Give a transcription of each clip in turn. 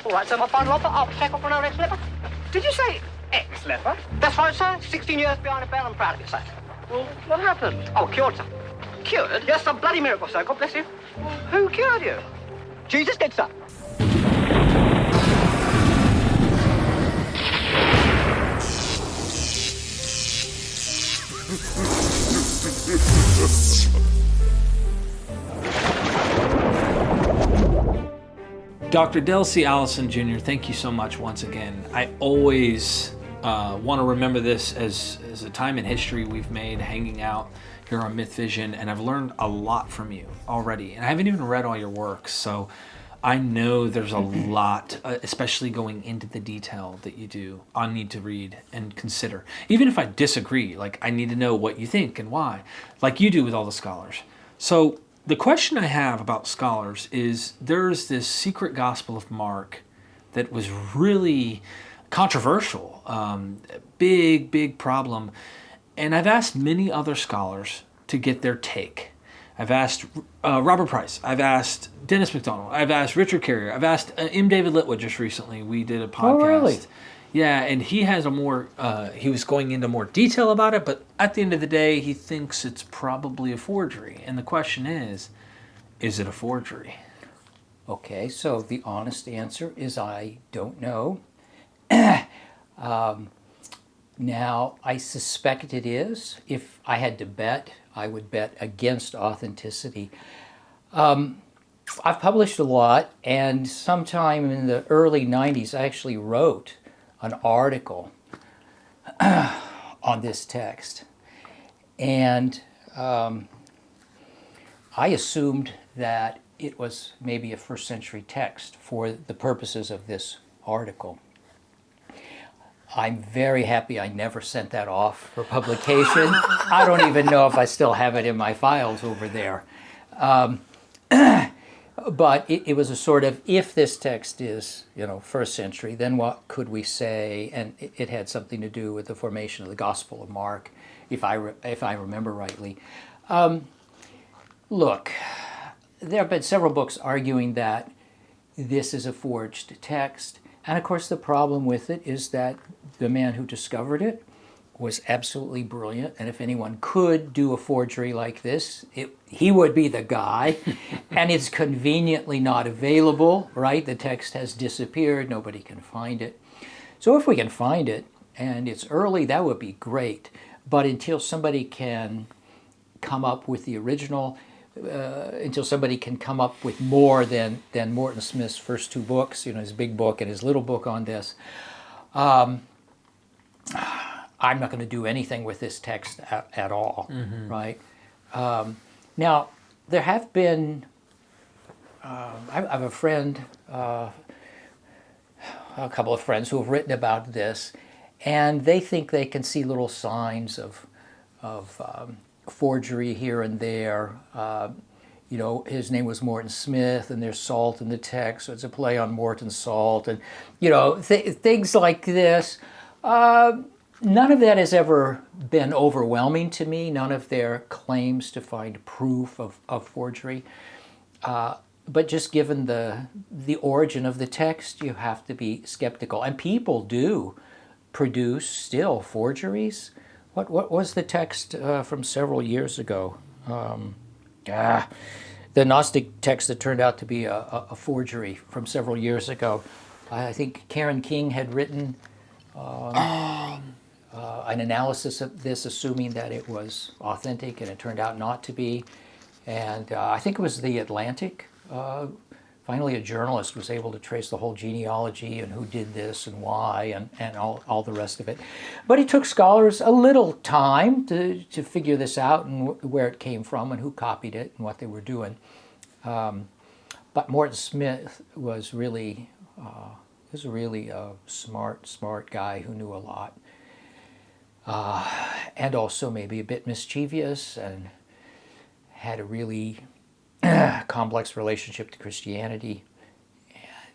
All right, sir, my final offer, I'll check off on our ex-leper. Did you say ex-leper? That's right, sir. 16 years behind a bell. I'm proud of you, sir. Well, what happened? Oh, cured, sir. Cured? Yes, a bloody miracle, sir. God bless you. Who cured you? Jesus did, sir. Dr. Delcy Allison Jr., thank you so much once again. I always want to remember this as a time in history we've made hanging out here on MythVision, and I've learned a lot from you already. And I haven't even read all your works, so I know there's a lot, especially going into the detail that you do, I need to read and consider. Even if I disagree, like I need to know what you think and why, like you do with all the scholars. So the question I have about scholars is there's this secret gospel of Mark that was really controversial, big problem. And I've asked many other scholars to get their take. I've asked Robert Price, I've asked Dennis McDonald, I've asked Richard Carrier, I've asked M. David Litwood just recently. We did a podcast. Oh, really? Yeah, and he has a more, he was going into more detail about it, but at the end of the day, he thinks it's probably a forgery. And the question is it a forgery? Okay, so the honest answer is I don't know. Now, I suspect it is. If I had to bet, I would bet against authenticity. I've published a lot, and sometime in the early 90s, I actually wrote an article on this text. And I assumed that it was maybe a first century text for the purposes of this article. I'm very happy I never sent that off for publication. I don't even know if I still have it in my files over there. But it was a sort of, if this text is, first century, then what could we say? And it had something to do with the formation of the Gospel of Mark, if I remember rightly. Look, there have been several books arguing that this is a forged text. And of course, the problem with it is that the man who discovered it was absolutely brilliant. And if anyone could do a forgery like this, he would be the guy. And it's conveniently not available, right? The text has disappeared. Nobody can find it. So if we can find it and it's early, that would be great. But until somebody can come up with the original, until somebody can come up with more than Morton Smith's first two books, his big book and his little book on this, I'm not going to do anything with this text at all, right? Now, there have been, I have a friend, a couple of friends who have written about this, and they think they can see little signs of forgery here and there. His name was Morton Smith, and there's salt in the text, so it's a play on Morton's salt, and things like this. None of that has ever been overwhelming to me. None of their claims to find proof of forgery. But just given the origin of the text, you have to be skeptical. And people do produce still forgeries. What was the text from several years ago? The Gnostic text that turned out to be a forgery from several years ago. I think Karen King had written an analysis of this, assuming that it was authentic, and it turned out not to be. And I think it was The Atlantic. Finally, a journalist was able to trace the whole genealogy and who did this and why and all the rest of it. But it took scholars a little time to figure this out and where it came from and who copied it and what they were doing. But Morton Smith was really a smart guy who knew a lot. And also maybe a bit mischievous and had a really complex relationship to Christianity.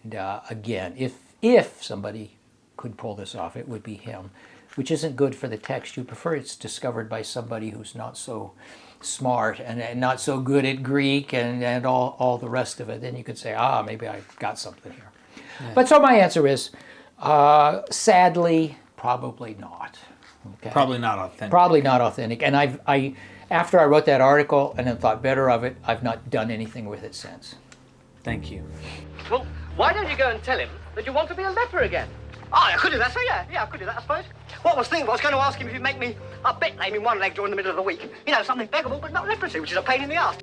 And again, if somebody could pull this off, it would be him, which isn't good for the text. You prefer it's discovered by somebody who's not so smart and not so good at Greek and all the rest of it. Then you could say, maybe I got something here. But so my answer is, sadly, probably not. Okay. Probably not authentic. Probably not authentic. And after I wrote that article and then thought better of it, I've not done anything with it since. Thank you. Well, why don't you go and tell him that you want to be a leper again? Oh, I could do that, so yeah, I could do that, I suppose. What I was thinking, I was going to ask him if he'd make me a bit lame in one leg during the middle of the week. You know, something beggable, but not leprosy, which is a pain in the ass.